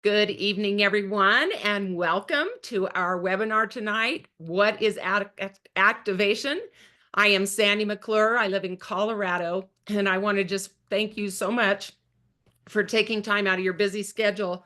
Good evening, everyone, and welcome to our webinar tonight. What is activation? I am Sandy McClure. I live in Colorado, and I want to just thank you so much for taking time out of your busy schedule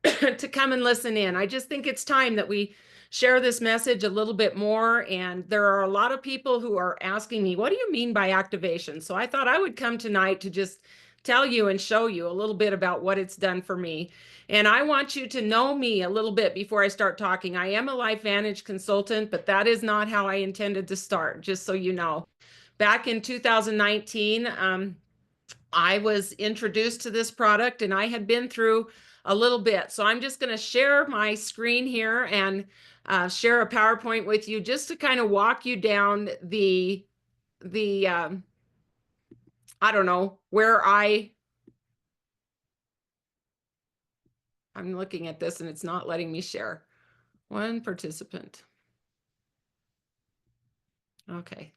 to come and listen in. I just think it's time that we share this message a little bit more. And there are a lot of people who are asking me, what do you mean by activation? So I thought I would come tonight to just tell you and show you a little bit about what it's done for me. And I want you to know me a little bit before I start talking. I am a Lifevantage consultant, but that is not how I intended to start, just so you know. Back in 2019, I was introduced to this product and I had been through a little bit. So I'm just going to share my screen here and share a PowerPoint with you just to kind of walk you down the I don't know, where I'm looking at this and it's not letting me share. One participant. Okay.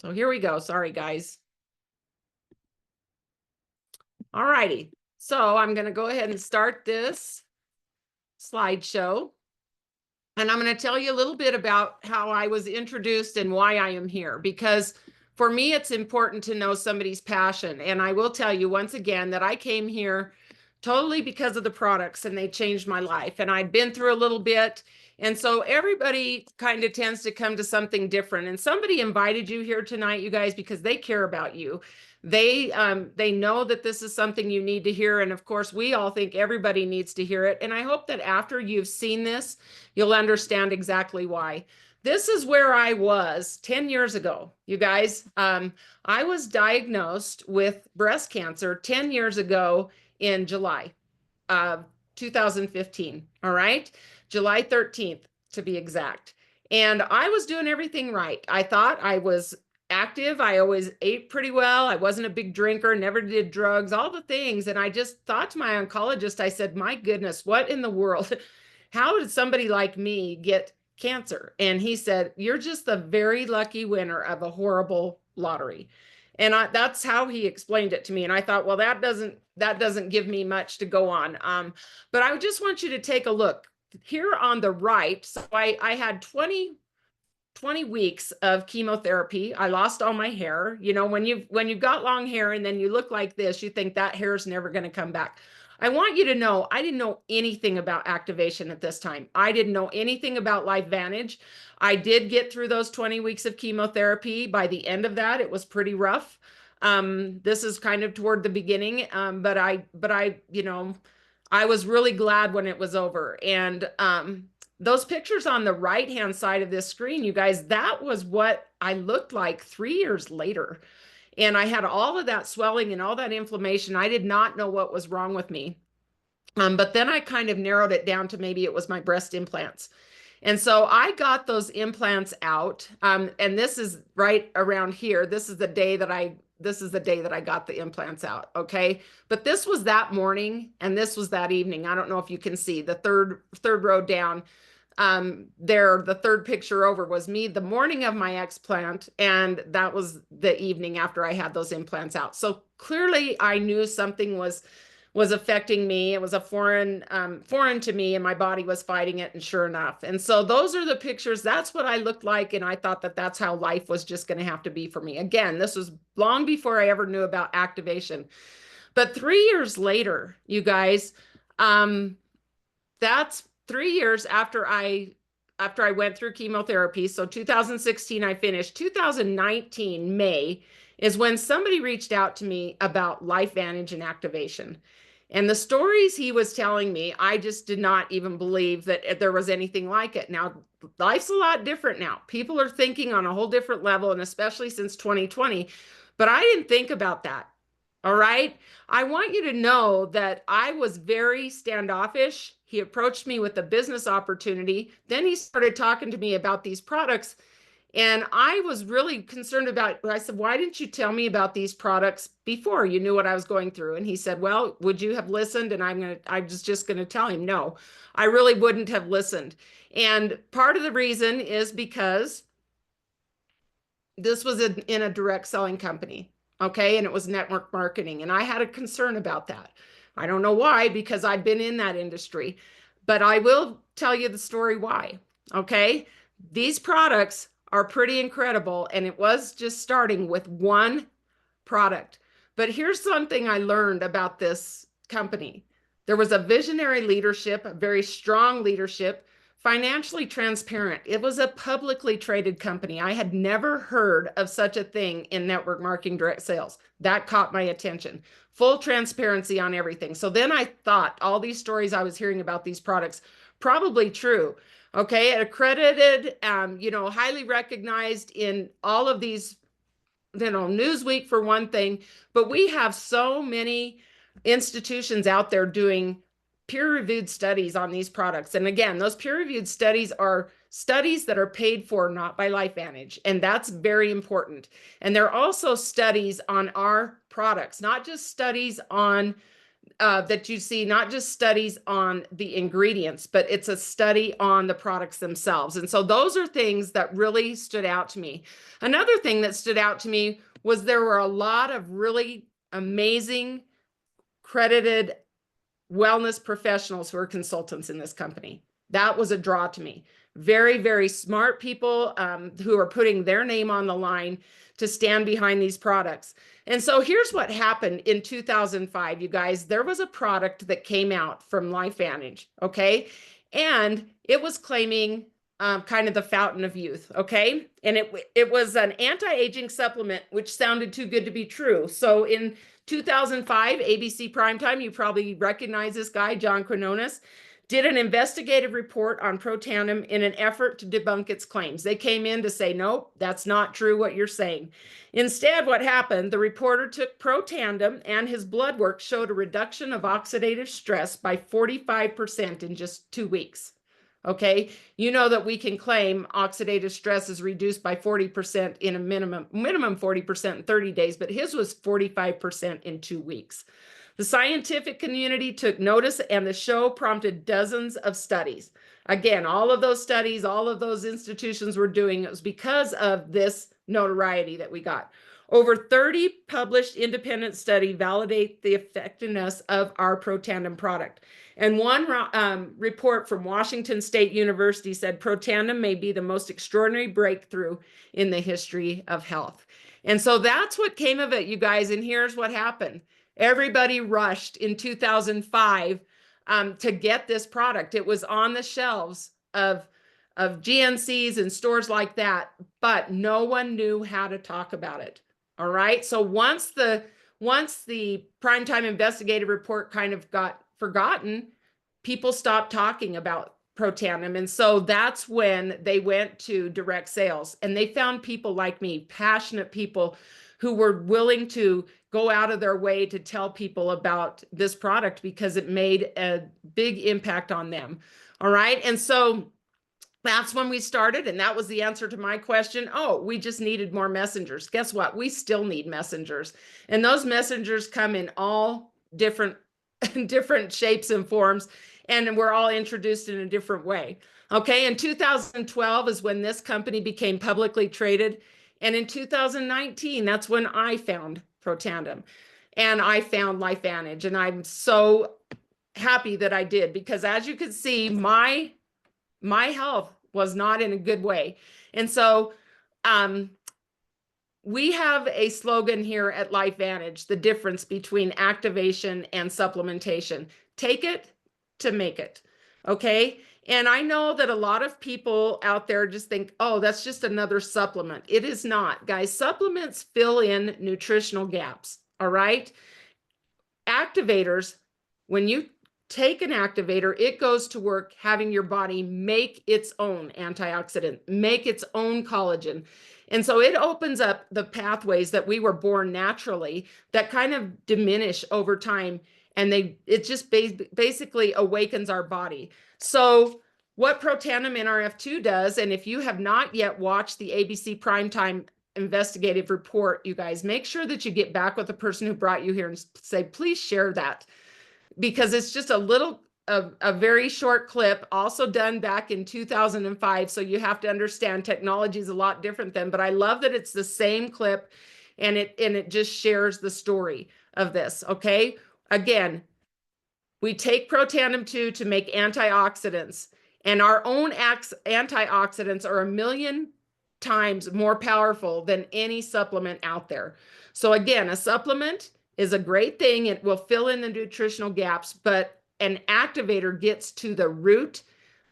So here we go. Sorry, guys. All righty. So I'm going to go ahead and start this slideshow. And I'm going to tell you a little bit about how I was introduced and why I am here, because for me, it's important to know somebody's passion. And I will tell you once again that I came here totally because of the products and they changed my life. And I'd been through a little bit. And so everybody kind of tends to come to something different. And somebody invited you here tonight, you guys, because they care about you. They know that this is something you need to hear. And of course, we all think everybody needs to hear it. And I hope that after you've seen this, you'll understand exactly why. This is where I was 10 years ago, you guys. I was diagnosed with breast cancer 10 years ago in July of 2015. All right. July 13th, to be exact. And I was doing everything right. I thought I was active. I always ate pretty well. I wasn't a big drinker, never did drugs, all the things. And I just thought to my oncologist, I said, my goodness, what in the world? How did somebody like me get cancer? And he said, you're just the very lucky winner of a horrible lottery. And that's how he explained it to me. And I thought, well, that doesn't give me much to go on. But I just want you to take a look here on the right. So I had 20 weeks of chemotherapy. I lost all my hair. You know, when you've got long hair and then you look like this, you think that hair is never going to come back. I want you to know, I didn't know anything about activation at this time. I didn't know anything about Lifevantage. I did get through those 20 weeks of chemotherapy. By the end of that, it was pretty rough. This is kind of toward the beginning, but I, you know, I was really glad when it was over. And those pictures on the right-hand side of this screen, you guys, that was what I looked like 3 years later. And I had all of that swelling and all that inflammation. I did not know what was wrong with me. But then I kind of narrowed it down to maybe it was my breast implants. And so I got those implants out. And this is right around here. This is the day that I got the implants out. Okay. But this was that morning and this was that evening. I don't know if you can see the third row down. There, the third picture over was me the morning of my explant, and that was the evening after I had those implants out. So clearly I knew something was affecting me. It was a foreign to me, and my body was fighting it, and sure enough. And so those are the pictures. That's what I looked like, and I thought that that's how life was just going to have to be for me. Again, this was long before I ever knew about activation. But 3 years later, you guys, that's 3 years after I went through chemotherapy. So 2016, I finished. 2019, May, is when somebody reached out to me about Lifevantage and activation. And the stories he was telling me, I just did not even believe that there was anything like it. Now, life's a lot different now. People are thinking on a whole different level, and especially since 2020. But I didn't think about that. All right. I want you to know that I was very standoffish. He approached me with a business opportunity. Then he started talking to me about these products. And I was really concerned about, I said, why didn't you tell me about these products before you knew what I was going through? And he said, well, would you have listened? And I was just going to tell him, no, I really wouldn't have listened. And part of the reason is because this was in a direct selling company. Okay. And it was network marketing. And I had a concern about that. I don't know why, because I've been in that industry, but I will tell you the story why. Okay. These products are pretty incredible. And it was just starting with one product. But here's something I learned about this company. There was a visionary leadership, a very strong leadership, financially transparent. It was a publicly traded company. I had never heard of such a thing in network marketing direct sales. That caught my attention. Full transparency on everything. So then I thought all these stories I was hearing about these products, probably true. Okay, accredited, highly recognized in all of these, Newsweek for one thing, but we have so many institutions out there doing peer-reviewed studies on these products. And again, those peer-reviewed studies are studies that are paid for, not by Lifevantage. And that's very important. And they're also studies on our products, not just studies on that you see, not just studies on the ingredients, but it's a study on the products themselves. And so those are things that really stood out to me. Another thing that stood out to me was there were a lot of really amazing, credited wellness professionals who are consultants in this company. That was a draw to me. Very, very smart people who are putting their name on the line to stand behind these products. And so here's what happened in 2005, you guys. There was a product that came out from Lifevantage, okay? And it was claiming kind of the fountain of youth, okay? And it was an anti-aging supplement, which sounded too good to be true. So in 2005, ABC Primetime, you probably recognize this guy, John Quinones, did an investigative report on Protandim in an effort to debunk its claims. They came in to say, nope, that's not true what you're saying. Instead, what happened, the reporter took Protandim and his blood work showed a reduction of oxidative stress by 45% in just 2 weeks. Okay, you know that we can claim oxidative stress is reduced by 40% in a minimum 40% in 30 days, but his was 45% in 2 weeks. The scientific community took notice and the show prompted dozens of studies. Again, all of those studies, all of those institutions were doing it was because of this notoriety that we got. Over 30 published independent studies validate the effectiveness of our Protandim product. And one report from Washington State University said Protandim may be the most extraordinary breakthrough in the history of health. And so that's what came of it, you guys. And here's what happened. Everybody rushed in 2005 to get this product. It was on the shelves of GNCs and stores like that, but no one knew how to talk about it. All right. So once the Primetime investigative report kind of got forgotten, people stopped talking about Protandim. And so that's when they went to direct sales and they found people like me, passionate people who were willing to go out of their way to tell people about this product because it made a big impact on them. All right. And so that's when we started. And that was the answer to my question. Oh, we just needed more messengers. Guess what? We still need messengers. And those messengers come in all different shapes and forms. And we're all introduced in a different way. Okay. In 2012 is when this company became publicly traded. And in 2019, that's when I found Protandim and I found Lifevantage. And I'm so happy that I did, because as you can see, my health was not in a good way. And so we have a slogan here at Lifevantage, the difference between activation and supplementation. Take it to make it. Okay. And I know that a lot of people out there just think, oh, that's just another supplement. It is not, guys. Supplements fill in nutritional gaps. All right. Activators, when you take an activator, it goes to work having your body make its own antioxidant, make its own collagen. And so it opens up the pathways that we were born naturally that kind of diminish over time. And it just basically awakens our body. So what Protandim NRF2 does, and if you have not yet watched the ABC Primetime investigative report, you guys, make sure that you get back with the person who brought you here and say, please share that, because it's just a very short clip, also done back in 2005. So you have to understand technology is a lot different then, but I love that it's the same clip. and it just shares the story of this. Okay. Again, we take Protandim 2 to make antioxidants, and our own antioxidants are 1,000,000 times more powerful than any supplement out there. So again, a supplement is a great thing. It will fill in the nutritional gaps, but an activator gets to the root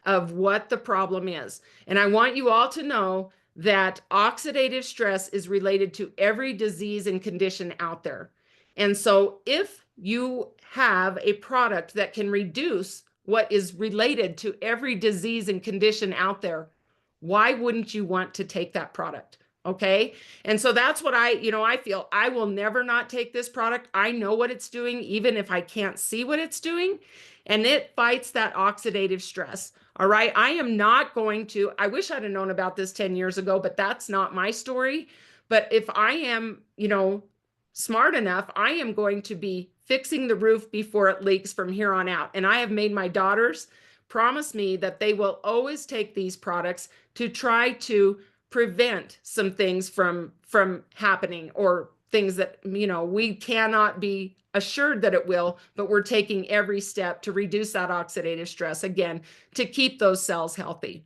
of what the problem is. And I want you all to know that oxidative stress is related to every disease and condition out there. And so if you have a product that can reduce what is related to every disease and condition out there, why wouldn't you want to take that product? Okay. And so that's what I feel I will never not take this product. I know what it's doing, even if I can't see what it's doing. And it fights that oxidative stress. All right. I am not going to, I wish I'd have known about this 10 years ago, but that's not my story. But if I am, smart enough, I am going to be fixing the roof before it leaks from here on out. And I have made my daughters promise me that they will always take these products to try to prevent some things from happening, or things that, we cannot be assured that it will, but we're taking every step to reduce that oxidative stress, again, to keep those cells healthy.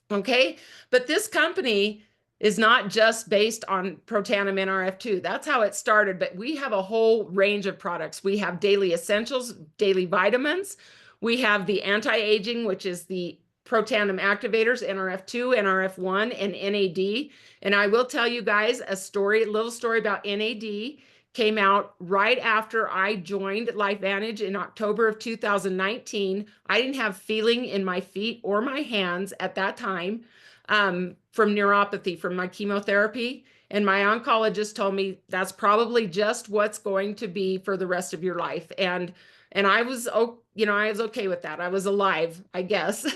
Okay. But this company is not just based on Protandim NRF2. That's how it started. But we have a whole range of products. We have daily essentials, daily vitamins. We have the anti-aging, which is the Protandim activators, NRF2, NRF1, and NAD. And I will tell you guys a little story about NAD. Came out right after I joined Lifevantage in October of 2019. I didn't have feeling in my feet or my hands at that time from neuropathy, from my chemotherapy. And my oncologist told me that's probably just what's going to be for the rest of your life. And I was, I was okay with that. I was alive, I guess.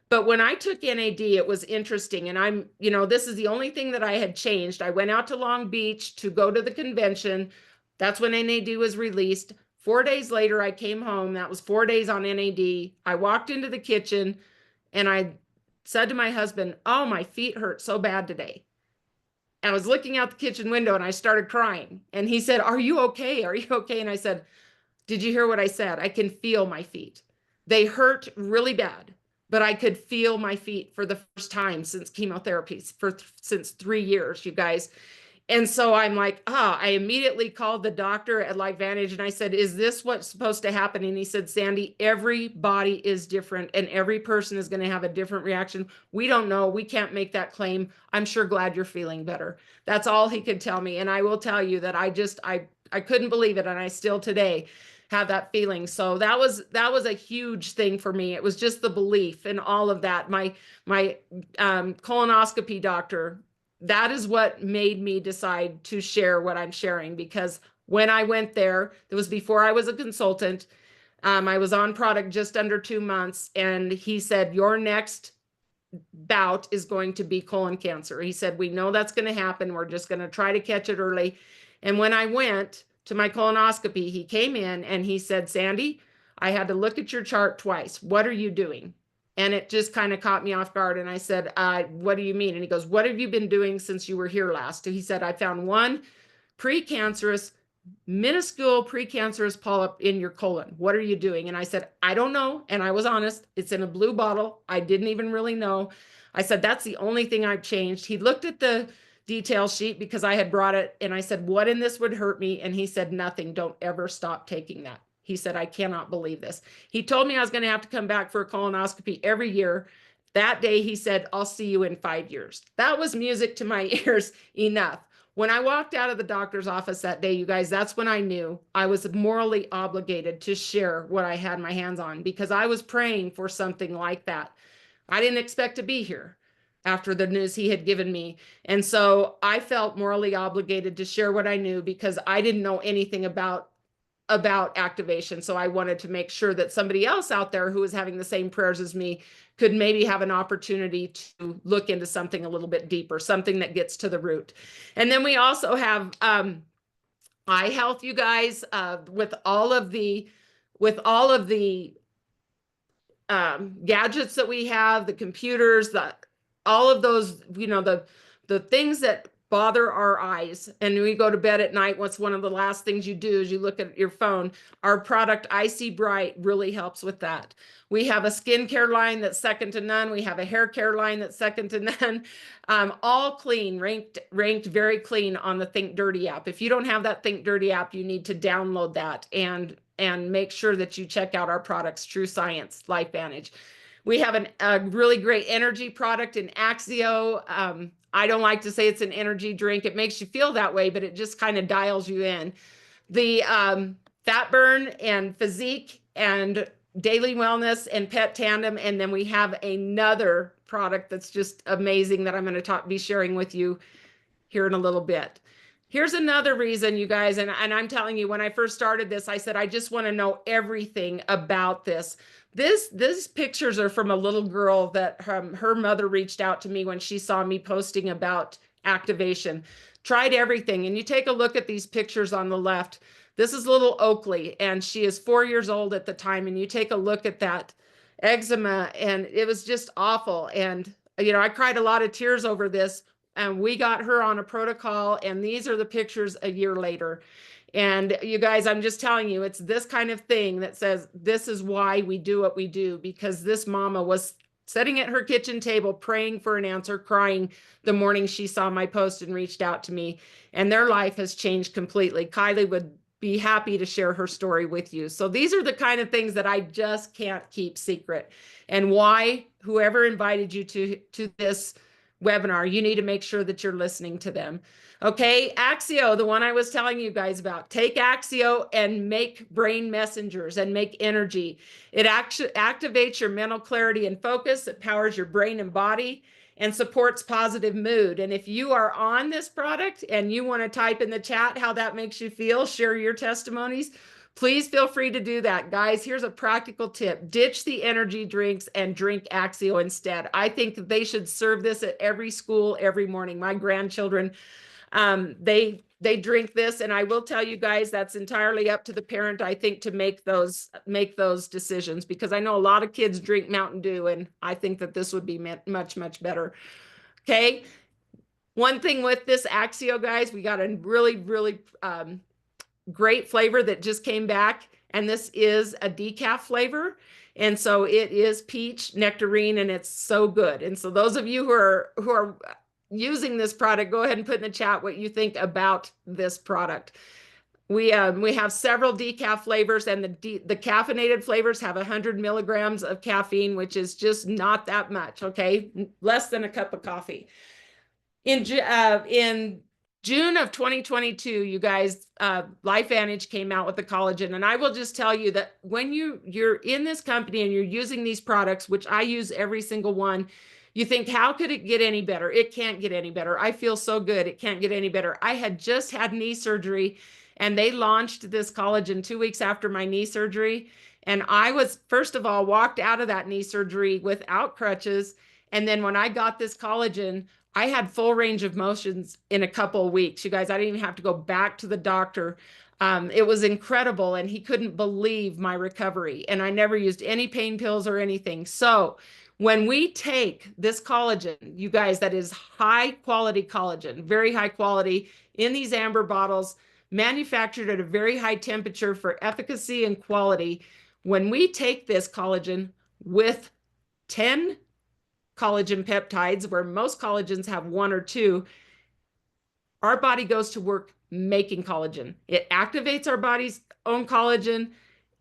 But when I took NAD, it was interesting. And this is the only thing that I had changed. I went out to Long Beach to go to the convention. That's when NAD was released. 4 days later, I came home. That was 4 days on NAD. I walked into the kitchen and I said to my husband, "Oh, my feet hurt so bad today." And I was looking out the kitchen window and I started crying. And he said, "Are you okay? Are you okay?" And I said, "Did you hear what I said? I can feel my feet. They hurt really bad, but I could feel my feet for the first time since chemotherapy, since 3 years, you guys." And so I'm like, I immediately called the doctor at Lifevantage and I said, "Is this what's supposed to happen?" And he said, "Sandy, everybody is different and every person is going to have a different reaction. We don't know. We can't make that claim. I'm sure glad you're feeling better." That's all he could tell me. And I will tell you that I couldn't believe it. And I still today have that feeling. So that was a huge thing for me. It was just the belief and all of that. My colonoscopy doctor, that is what made me decide to share what I'm sharing, because when I went there, it was before I was a consultant. I was on product just under 2 months, and he said, "Your next bout is going to be colon cancer." He said, "We know that's going to happen. We're just going to try to catch it early." And when I went to my colonoscopy, he came in and he said, "Sandy, I had to look at your chart twice. What are you doing?" And it just kind of caught me off guard. And I said, "What do you mean?" And he goes, "What have you been doing since you were here last?" He said, "I found one minuscule precancerous polyp in your colon. What are you doing?" And I said, "I don't know." And I was honest. It's in a blue bottle. I didn't even really know. I said, "That's the only thing I've changed." He looked at the detail sheet because I had brought it. And I said, "What in this would hurt me?" And he said, "Nothing. Don't ever stop taking that." He said, "I cannot believe this." He told me I was going to have to come back for a colonoscopy every year. That day, he said, "I'll see you in 5 years." That was music to my ears enough. When I walked out of the doctor's office that day, you guys, that's when I knew I was morally obligated to share what I had my hands on, because I was praying for something like that. I didn't expect to be here after the news he had given me. And so I felt morally obligated to share what I knew, because I didn't know anything about activation. So I wanted to make sure that somebody else out there who was having the same prayers as me could maybe have an opportunity to look into something a little bit deeper, something that gets to the root. And then we also have eye health, you guys, with all of the gadgets that we have, the computers, all of those, the things that bother our eyes. And we go to bed at night, what's one of the last things you do is you look at your phone. Our product, Icy Bright, really helps with that. We have a skincare line that's second to none. We have a hair care line that's second to none. All clean, ranked very clean on the Think Dirty app. If you don't have that Think Dirty app, you need to download that and make sure that you check out our products, True Science, Lifevantage. We have a really great energy product in Axio. I don't like to say it's an energy drink. It makes you feel that way, but it just kind of dials you in. The Fat Burn and Physique and Daily Wellness and Pet Tandem. And then we have another product that's just amazing that I'm going to be sharing with you here in a little bit. Here's another reason, you guys, and I'm telling you, when I first started this, I said, I just want to know everything about this. These pictures are from a little girl that her mother reached out to me when she saw me posting about activation. Tried everything. And you take a look at these pictures on the left. This is little Oakley, and she is 4 years old at the time. And you take a look at that eczema, and it was just awful. And, you know, I cried a lot of tears over this. And we got her on a protocol, and these are the pictures a year later. And you guys, I'm just telling you, it's this kind of thing that says this is why we do what we do, because this mama was sitting at her kitchen table praying for an answer, crying the morning she saw my post and reached out to me, and their life has changed completely. Kylie would be happy to share her story with you. So these are the kind of things that I just can't keep secret, and why whoever invited you to this webinar, you need to make sure that you're listening to them. Okay, Axio, the one I was telling you guys about. Take Axio and make brain messengers and make energy. It actually activates your mental clarity and focus. It powers your brain and body and supports positive mood. And if you are on this product and you want to type in the chat how that makes you feel, share your testimonies, please feel free to do that. Guys, here's a practical tip. Ditch the energy drinks and drink Axio instead. I think that they should serve this at every school every morning. My grandchildren, they drink this, and I will tell you guys that's entirely up to the parent, I think, to make those decisions, because I know a lot of kids drink Mountain Dew, and I think that this would be much, much better. Okay. One thing with this Axio, guys, we got a really, really great flavor that just came back, and this is a decaf flavor, and so it is peach nectarine, and it's so good. And so those of you who are using this product, go ahead and put in the chat what you think about this product. We have several decaf flavors, and the caffeinated flavors have 100 milligrams of caffeine, which is just not that much. Okay, less than a cup of coffee. In June of 2022, you guys, Lifevantage came out with the collagen. And I will just tell you that when you're in this company and you're using these products, which I use every single one, you think, how could it get any better? It can't get any better. I feel so good. It can't get any better. I had just had knee surgery, and they launched this collagen 2 weeks after my knee surgery. And I was, first of all, walked out of that knee surgery without crutches. And then when I got this collagen, I had full range of motions in a couple of weeks. You guys, I didn't even have to go back to the doctor. It was incredible, and he couldn't believe my recovery. And I never used any pain pills or anything. So when we take this collagen, you guys, that is high quality collagen, very high quality, in these amber bottles, manufactured at a very high temperature for efficacy and quality. When we take this collagen with 10 collagen peptides, where most collagens have 1 or 2, our body goes to work making collagen. It activates our body's own collagen,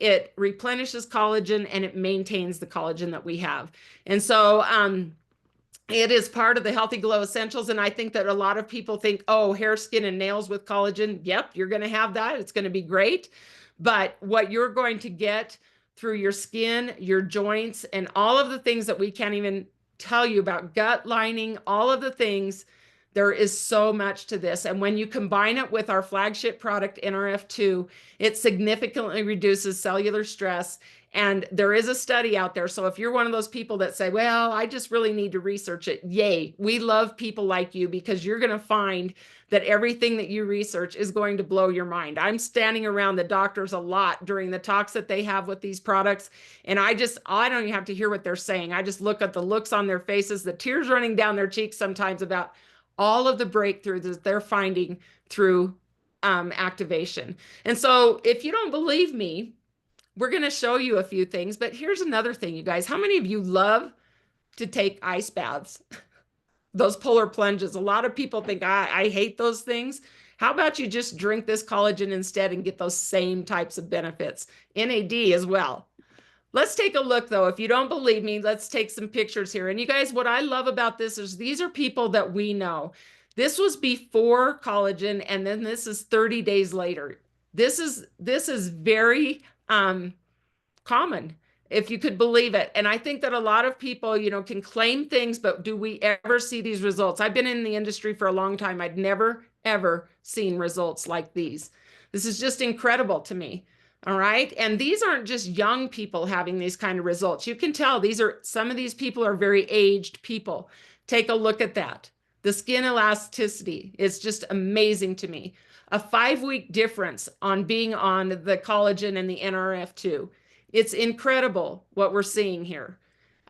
it replenishes collagen, and it maintains the collagen that we have. And so it is part of the Healthy Glow Essentials. And I think that a lot of people think, oh, hair, skin, and nails with collagen. Yep, you're going to have that. It's going to be great. But what you're going to get through your skin, your joints, and all of the things that we can't even tell you about, gut lining, all of the things, there is so much to this. And when you combine it with our flagship product, NRF2, it significantly reduces cellular stress. And there is a study out there. So if you're one of those people that say, well, I just really need to research it, yay, we love people like you, because you're going to find that everything that you research is going to blow your mind. I'm standing around the doctors a lot during the talks that they have with these products. And I don't even have to hear what they're saying. I just look at the looks on their faces, the tears running down their cheeks sometimes about, all of the breakthroughs that they're finding through activation. And so if you don't believe me, we're going to show you a few things. But here's another thing, you guys. How many of you love to take ice baths? Those polar plunges. A lot of people think, I hate those things. How about you just drink this collagen instead and get those same types of benefits? NAD as well. Let's take a look, though. If you don't believe me, let's take some pictures here. And you guys, what I love about this is these are people that we know. This was before collagen, and then this is 30 days later. This is very common, if you could believe it. And I think that a lot of people, can claim things, but do we ever see these results? I've been in the industry for a long time. I'd never, ever seen results like these. This is just incredible to me. All right. And these aren't just young people having these kind of results. You can tell some of these people are very aged people. Take a look at that. The skin elasticity is just amazing to me. A 5-week difference on being on the collagen and the NRF2. It's incredible what we're seeing here.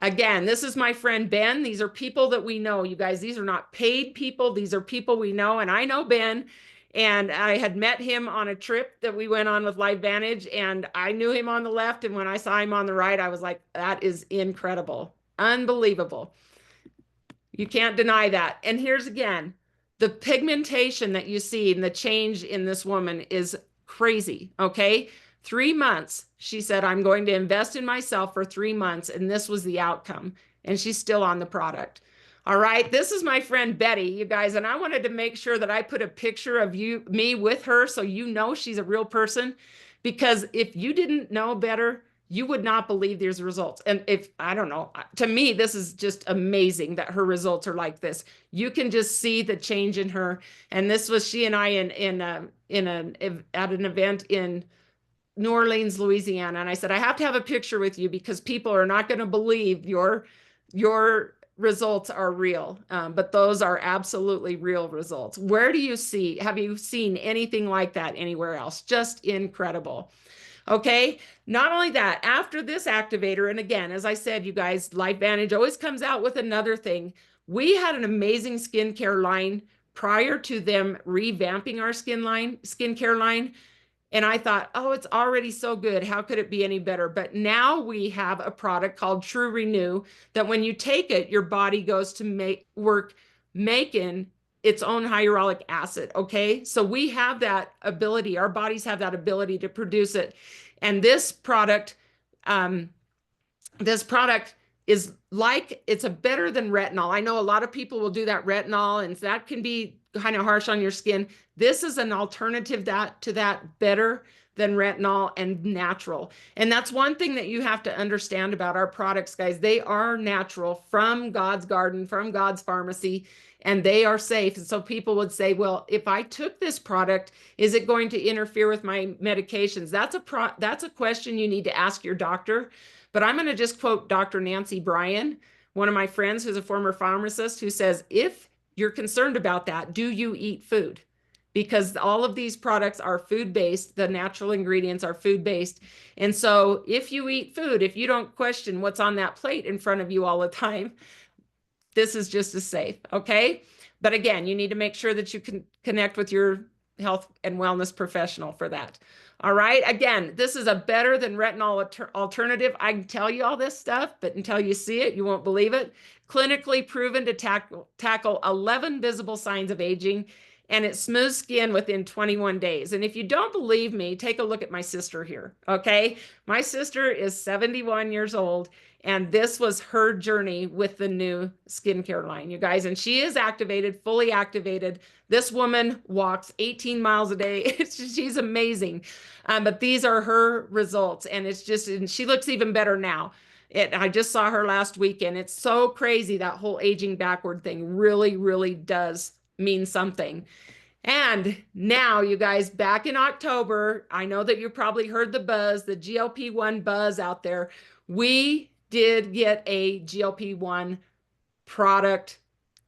Again, this is my friend Ben. These are people that we know, you guys. These are not paid people. These are people we know. And I know Ben. And I had met him on a trip that we went on with Lifevantage, and I knew him on the left. And when I saw him on the right, I was like, that is incredible. Unbelievable. You can't deny that. And here's again, the pigmentation that you see and the change in this woman is crazy. Okay. 3 months. She said, I'm going to invest in myself for 3 months. And this was the outcome. And she's still on the product. All right, this is my friend Betty, you guys, and I wanted to make sure that I put a picture of me with her so you know she's a real person, because if you didn't know better, you would not believe these results. And I don't know, to me, this is just amazing that her results are like this. You can just see the change in her. And this was she and I at an event in New Orleans, Louisiana. And I said, I have to have a picture with you because people are not going to believe your results are real, but those are absolutely real results. Have you seen anything like that anywhere else? Just incredible. Okay. Not only that, after this activator, and again, as I said, you guys, Lifevantage always comes out with another thing. We had an amazing skincare line prior to them revamping our skincare line. And I thought, oh, it's already so good. How could it be any better? But now we have a product called True Renew that when you take it, your body goes to making its own hyaluronic acid. Okay. So we have that ability. Our bodies have that ability to produce it. And this product is it's a better than retinol. I know a lot of people will do that retinol, and that can be kind of harsh on your skin. This is an alternative to that, better than retinol and natural. And that's one thing that you have to understand about our products, guys. They are natural from God's garden, from God's pharmacy, and they are safe. And so people would say, well, if I took this product, is it going to interfere with my medications? That's a question you need to ask your doctor. But I'm going to just quote Dr. Nancy Bryan, one of my friends who's a former pharmacist, who says, if you're concerned about that, do you eat food? Because all of these products are food-based. The natural ingredients are food-based. And so if you eat food, if you don't question what's on that plate in front of you all the time, this is just as safe, okay? But again, you need to make sure that you can connect with your health and wellness professional for that. All right. Again, this is a better than retinol alternative. I can tell you all this stuff, but until you see it, you won't believe it. Clinically proven to tackle 11 visible signs of aging, and it smooths skin within 21 days. And if you don't believe me, take a look at my sister here. Okay. My sister is 71 years old, and this was her journey with the new skincare line, you guys. And she is activated, fully activated. This woman walks 18 miles a day. She's amazing. But these are her results. And and she looks even better now. I just saw her last weekend. It's so crazy. That whole aging backward thing really, really does mean something. And now, you guys, back in October, I know that you probably heard the buzz, the GLP-1 buzz out there. We did get a GLP-1 product,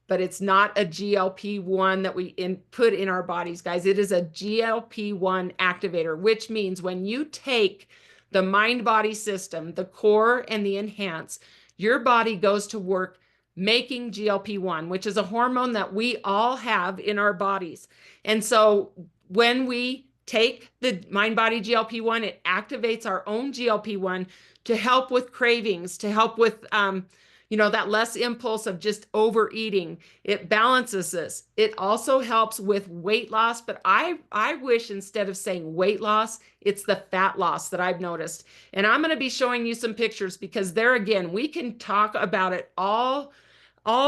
but it's not a GLP-1 that we put in our bodies, guys. It is a GLP-1 activator, which means when you take the mind-body system, the core and the enhance, your body goes to work making GLP-1, which is a hormone that we all have in our bodies. And so when we take the mind-body GLP-1, it activates our own GLP-1 to help with cravings, to help with that less impulse of just overeating. It balances this. It also helps with weight loss, but I wish instead of saying weight loss, it's the fat loss that I've noticed. And I'm going to be showing you some pictures because there again, we can talk about it all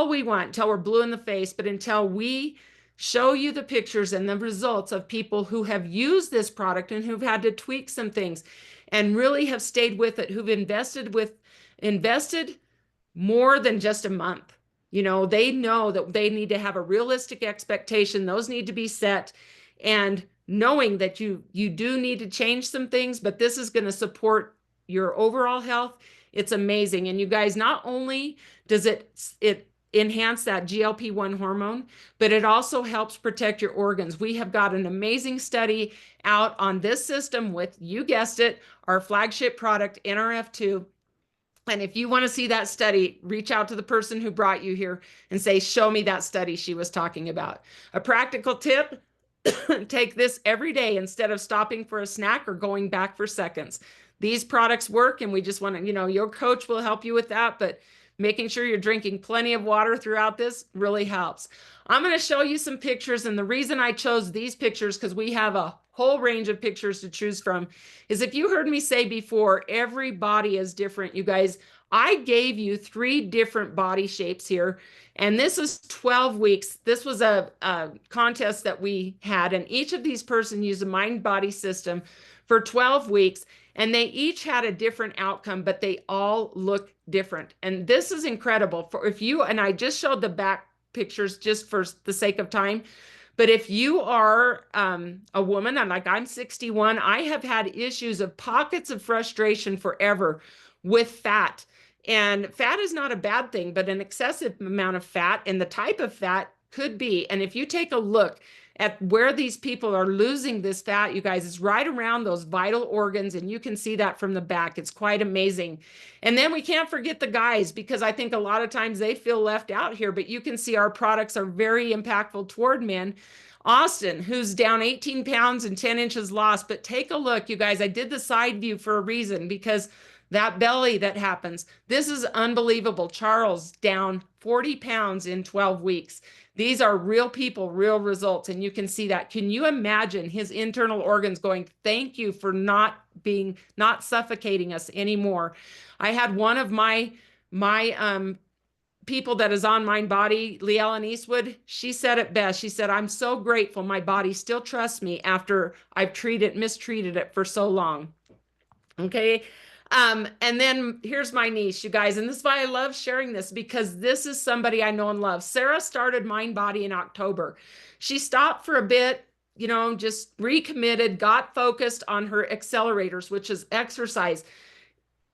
we want until we're blue in the face, but until we show you the pictures and the results of people who have used this product and who've had to tweak some things and really have stayed with it, who've invested more than just a month. They know that they need to have a realistic expectation. Those need to be set. And knowing that you do need to change some things, but this is going to support your overall health. It's amazing. And you guys, not only does it enhance that GLP-1 hormone, but it also helps protect your organs. We have got an amazing study out on this system with, you guessed it, our flagship product, NRF2. And if you want to see that study, reach out to the person who brought you here and say, show me that study she was talking about. A practical tip, take this every day instead of stopping for a snack or going back for seconds. These products work, and we just want to, your coach will help you with that, but making sure you're drinking plenty of water throughout this really helps. I'm going to show you some pictures, and the reason I chose these pictures, because we have a whole range of pictures to choose from, is if you heard me say before, every body is different. You guys, I gave you 3 different body shapes here, and this is 12 weeks. This was a contest that we had, and each of these persons used a mind-body system for 12 weeks, and they each had a different outcome, but they all look different. And this is incredible. And I just showed the back pictures just for the sake of time, but if you are a woman, and like I'm 61, I have had issues of pockets of frustration forever with fat. And fat is not a bad thing, but an excessive amount of fat and the type of fat could be. And if you take a look at where these people are losing this fat, you guys, it's right around those vital organs, and you can see that from the back. It's quite amazing. And then we can't forget the guys, because I think a lot of times they feel left out here, but you can see our products are very impactful toward men. Austin, who's down 18 pounds and 10 inches lost, but take a look, you guys, I did the side view for a reason, because that belly that happens, this is unbelievable. Charles, down 40 pounds in 12 weeks. These are real people, real results, and you can see that. Can you imagine his internal organs going, thank you for not suffocating us anymore? I had one of my people that is on Mind Body, Leellen Eastwood, she said it best. She said, I'm so grateful my body still trusts me after I've mistreated it for so long. Okay. And then here's my niece, you guys, and this is why I love sharing this, because this is somebody I know and love. Sarah started Mind Body in October. She stopped for a bit, just recommitted, got focused on her accelerators, which is exercise,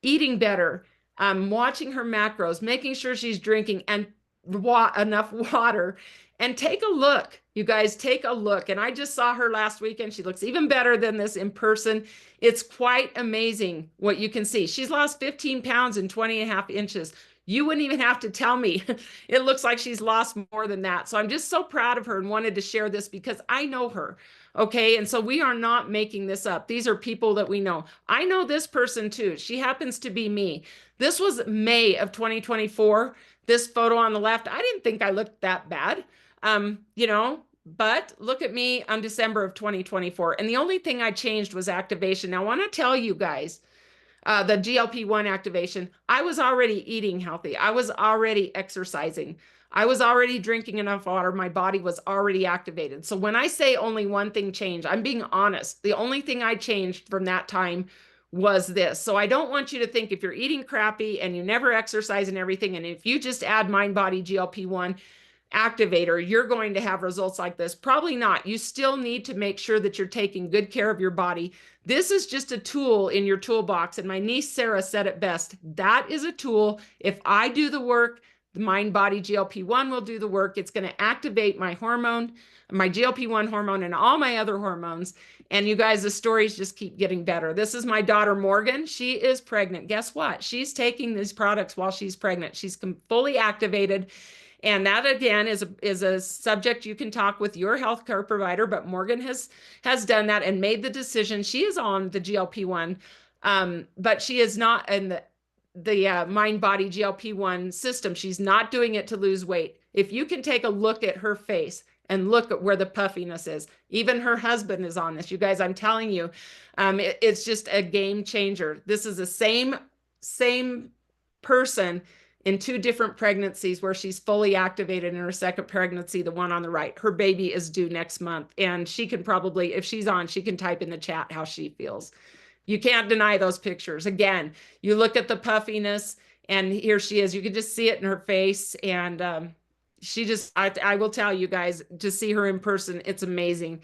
eating better, watching her macros, making sure she's drinking and enough water. And take a look, you guys, take a look. And I just saw her last weekend. She looks even better than this in person. It's quite amazing what you can see. She's lost 15 pounds and 20.5 inches. You wouldn't even have to tell me. It looks like she's lost more than that. So I'm just so proud of her and wanted to share this because I know her. Okay. And so we are not making this up. These are people that we know. I know this person too. She happens to be me. This was May of 2024. This photo on the left, I didn't think I looked that bad. But look at me on December of 2024. And the only thing I changed was activation. Now I want to tell you guys, the GLP-1 activation, I was already eating healthy. I was already exercising. I was already drinking enough water. My body was already activated. So when I say only one thing changed, I'm being honest. The only thing I changed from that time was this. So I don't want you to think if you're eating crappy and you never exercise and everything, and if you just add Mind Body GLP-1 activator, you're going to have results like this. Probably not. You still need to make sure that you're taking good care of your body. This is just a tool in your toolbox. And my niece Sarah said it best. That is a tool. If I do the work, The Mind Body GLP-1 will do the work. It's going to activate my hormone, my GLP-1 hormone, and all my other hormones. And you guys, the stories just keep getting better. This is my daughter, Morgan. She is pregnant. Guess what? She's taking these products while she's pregnant. She's fully activated. And that, again, is a subject you can talk with your healthcare provider. But Morgan has done that and made the decision. She is on the GLP-1, but she is not in the Mind Body GLP-1 system. She's not doing it to lose weight. If you can take a look at her face and look at where the puffiness is, even her husband is on this. You guys, I'm telling you, it's just a game changer. This is the same person in 2 different pregnancies where she's fully activated in her second pregnancy, the one on the right. Her baby is due next month. And she can probably, if she's on, she can type in the chat how she feels. You can't deny those pictures. Again, you look at the puffiness and here she is. You can just see it in her face. And she just, I will tell you guys, to see her in person, it's amazing.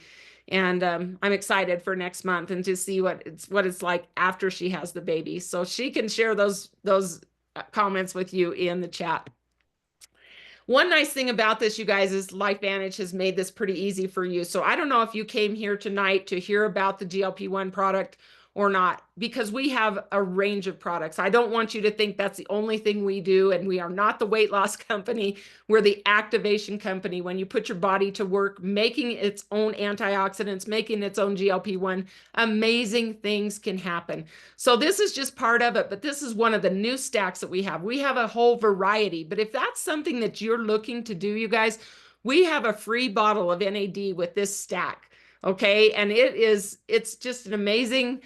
And I'm excited for next month and to see what it's like after she has the baby. So she can share those comments with you in the chat. One nice thing about this, you guys, is Lifevantage has made this pretty easy for you. So I don't know if you came here tonight to hear about the GLP-1 product or not, because we have a range of products. I don't want you to think that's the only thing we do, and we are not the weight loss company. We're the activation company. When you put your body to work, making its own antioxidants, making its own GLP-1, amazing things can happen. So this is just part of it, but this is one of the new stacks that we have. We have a whole variety, but if that's something that you're looking to do, you guys, we have a free bottle of NAD with this stack. Okay, and it's just an amazing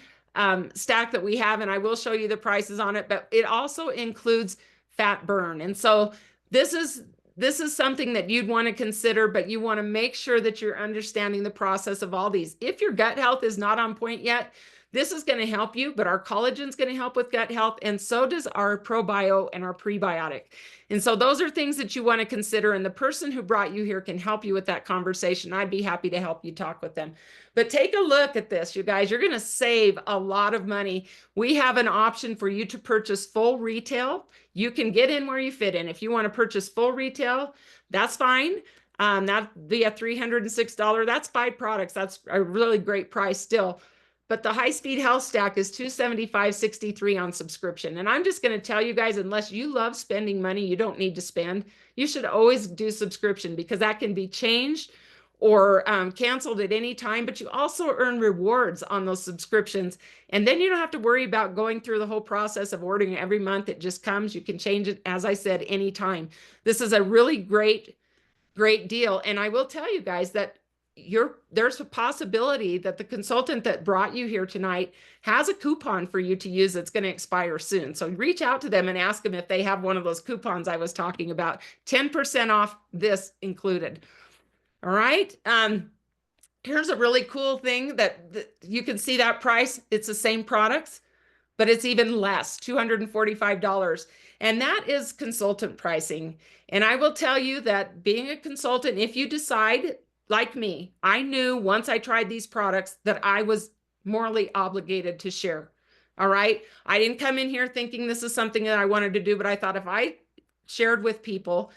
stack that we have, and I will show you the prices on it, but it also includes fat burn. And so this is something that you'd want to consider, but you want to make sure that you're understanding the process of all these. If your gut health is not on point yet, this is going to help you, but our collagen is going to help with gut health, and so does our probio and our prebiotic. And so those are things that you want to consider, and the person who brought you here can help you with that conversation. I'd be happy to help you talk with them. But take a look at this, you guys. You're going to save a lot of money. We have an option for you to purchase full retail. You can get in where you fit in. If you want to purchase full retail, that's fine. That'd be a $306. That's 5 products. That's a really great price still. But the high-speed health stack is $275.63 on subscription. And I'm just going to tell you guys, unless you love spending money you don't need to spend, you should always do subscription, because that can be changed or canceled at any time. But you also earn rewards on those subscriptions. And then you don't have to worry about going through the whole process of ordering every month. It just comes. You can change it, as I said, anytime. This is a really great deal. And I will tell you guys that there's a possibility that the consultant that brought you here tonight has a coupon for you to use that's going to expire soon. So reach out to them and ask them if they have one of those coupons I was talking about. 10% off, this included. All right. Here's a really cool thing that you can see that price. It's the same products, but it's even less, $245. And that is consultant pricing. And I will tell you that being a consultant, if you decide, like me, I knew once I tried these products that I was morally obligated to share. All right. I didn't come in here thinking this is something that I wanted to do, but I thought if I shared with people,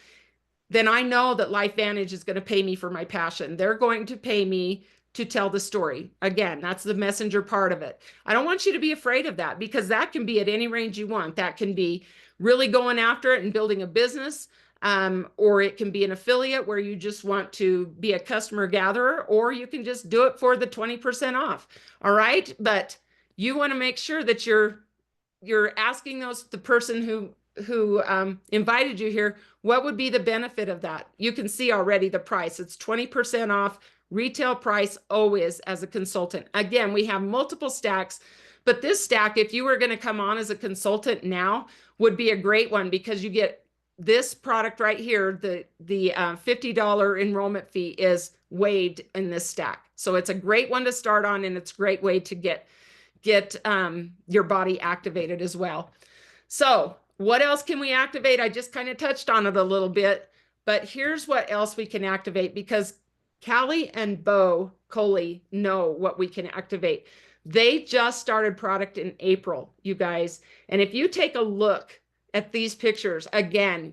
then I know that Lifevantage is going to pay me for my passion. They're going to pay me to tell the story. Again, that's the messenger part of it. I don't want you to be afraid of that, because that can be at any range you want. That can be really going after it and building a business. Or it can be an affiliate where you just want to be a customer gatherer, or you can just do it for the 20% off. All right. But you want to make sure that you're asking the person who invited you here, what would be the benefit of that? You can see already the price. It's 20% off retail price always as a consultant. Again, we have multiple stacks, but this stack, if you were going to come on as a consultant now, would be a great one, because you get this product right here. The $50 enrollment fee is waived in this stack. So it's a great one to start on, and it's a great way to get your body activated as well. So what else can we activate? I just kind of touched on it a little bit, but here's what else we can activate, because Callie and Bo Coley know what we can activate. They just started product in April, you guys. And if you take a look at these pictures. Again,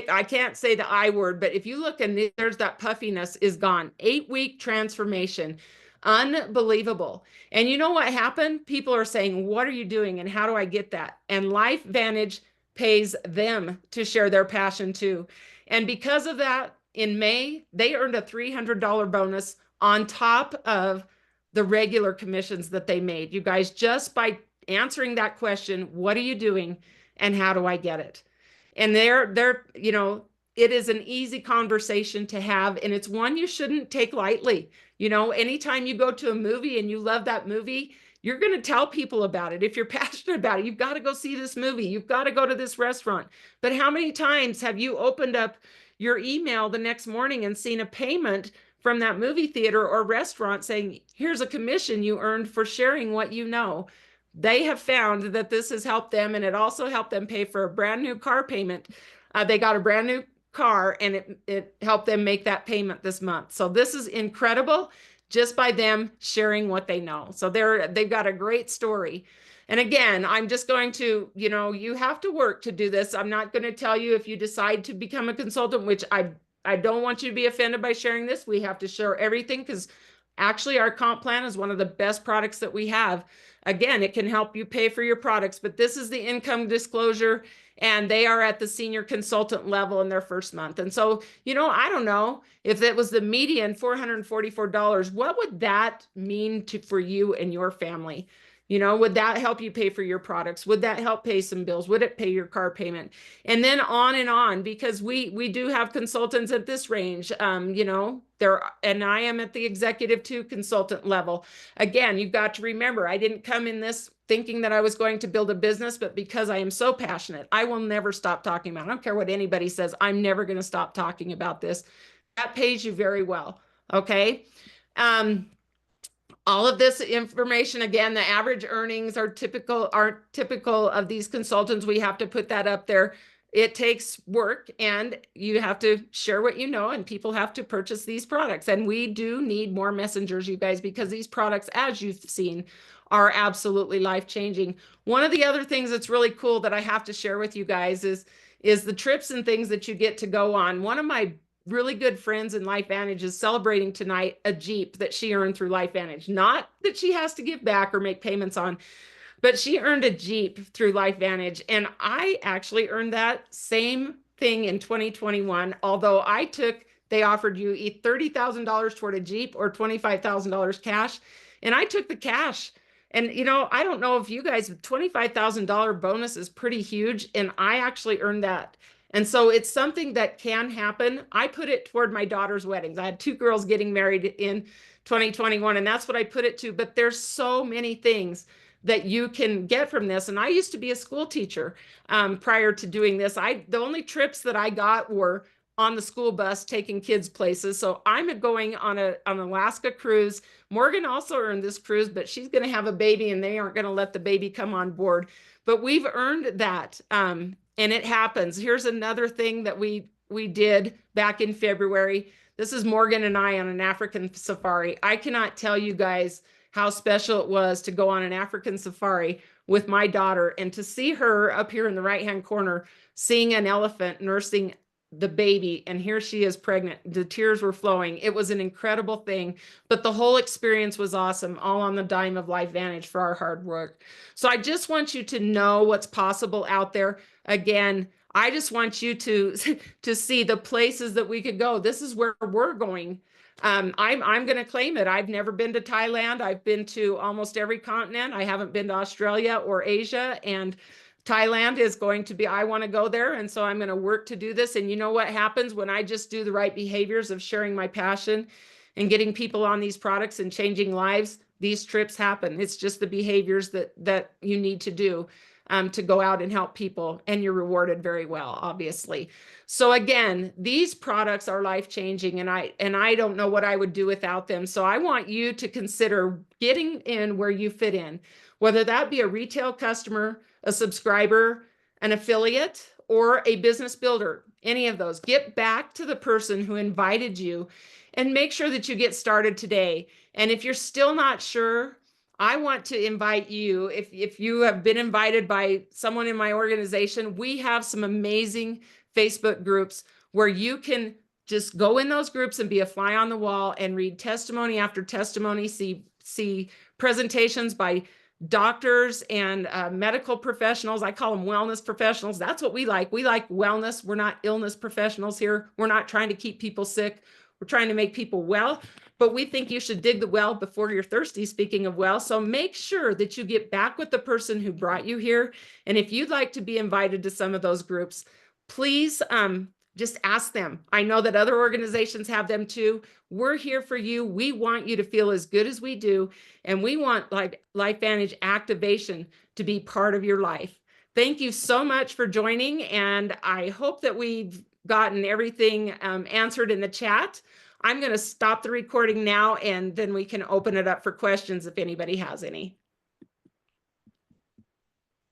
I can't say the I word, but if you look and there's that puffiness is gone. 8-week transformation. Unbelievable. And you know what happened? People are saying, what are you doing? And how do I get that? And Lifevantage pays them to share their passion too. And because of that, in May, they earned a $300 bonus on top of the regular commissions that they made. You guys, just by answering that question, what are you doing and how do I get it? And it is an easy conversation to have, and it's one you shouldn't take lightly. Anytime you go to a movie and you love that movie, you're going to tell people about it. If you're passionate about it, you've got to go see this movie. You've got to go to this restaurant. But how many times have you opened up your email the next morning and seen a payment from that movie theater or restaurant saying, here's a commission you earned for sharing what you know? They have found that this has helped them, and it also helped them pay for a brand new car payment. They got a brand new car, and it helped them make that payment this month. So this is incredible just by them sharing what they know. So they've got a great story. And again, I'm just going to, you have to work to do this. I'm not going to tell you if you decide to become a consultant, which I don't want you to be offended by sharing this. We have to share everything because actually our comp plan is one of the best products that we have. Again, it can help you pay for your products, but this is the income disclosure, and they are at the senior consultant level in their first month. And so, I don't know if it was the median $444, what would that mean for you and your family? Would that help you pay for your products? Would that help pay some bills? Would it pay your car payment? And then on, because we do have consultants at this range, and I am at the executive 2 consultant level. Again, you've got to remember, I didn't come in this thinking that I was going to build a business, but because I am so passionate, I will never stop talking about it. I don't care what anybody says. I'm never going to stop talking about this. That pays you very well. Okay. All of this information, again, the average earnings aren't typical of these consultants. We have to put that up there. It takes work, and you have to share what you know, and people have to purchase these products. And we do need more messengers, you guys, because these products, as you've seen, are absolutely life-changing. One of the other things that's really cool that I have to share with you guys is the trips and things that you get to go on. One of my really good friends in Lifevantage is celebrating tonight a Jeep that she earned through Lifevantage. Not that she has to give back or make payments on, but she earned a Jeep through Lifevantage. And I actually earned that same thing in 2021, although they offered you either $30,000 toward a Jeep or $25,000 cash. And I took the cash. And, I don't know if you guys, $25,000 bonus is pretty huge. And I actually earned that. And so it's something that can happen. I put it toward my daughter's weddings. I had 2 girls getting married in 2021, and that's what I put it to. But there's so many things that you can get from this. And I used to be a school teacher prior to doing this. The only trips that I got were on the school bus taking kids places. So I'm going on an Alaska cruise. Morgan also earned this cruise, but she's going to have a baby, and they aren't going to let the baby come on board. But we've earned that. And it happens. Here's another thing that we did back in February. This is Morgan and I on an African safari. I cannot tell you guys how special it was to go on an African safari with my daughter and to see her up here in the right-hand corner, seeing an elephant nursing the baby, and here she is pregnant. The tears were flowing. It was an incredible thing, but the whole experience was awesome, all on the dime of Lifevantage for our hard work. So I just want you to know what's possible out there. Again, I just want you to see the places that we could go. This is where we're going. I'm going to claim it. I've never been to Thailand. I've been to almost every continent. I haven't been to Australia or Asia, and Thailand is going to be, I want to go there. And so I'm going to work to do this. And you know what happens when I just do the right behaviors of sharing my passion and getting people on these products and changing lives? These trips happen. It's just the behaviors that you need to do to go out and help people, and you're rewarded very well, obviously. So again, these products are life-changing, and I don't know what I would do without them. So I want you to consider getting in where you fit in, whether that be a retail customer, a subscriber, an affiliate, or a business builder. Any of those. Get back to the person who invited you and make sure that you get started today. And if you're still not sure, I want to invite you, if you have been invited by someone in my organization, we have some amazing Facebook groups where you can just go in those groups and be a fly on the wall and read testimony after testimony, see presentations by doctors and medical professionals. I call them wellness professionals. That's what we like. We like wellness. We're not illness professionals here. We're not trying to keep people sick. We're trying to make people well, but we think you should dig the well before you're thirsty, speaking of well. So make sure that you get back with the person who brought you here. And if you'd like to be invited to some of those groups, please just ask them. I know that other organizations have them too. We're here for you. We want you to feel as good as we do. And we want Lifevantage activation to be part of your life. Thank you so much for joining. And I hope that we've gotten everything answered in the chat. I'm going to stop the recording now, and then we can open it up for questions if anybody has any.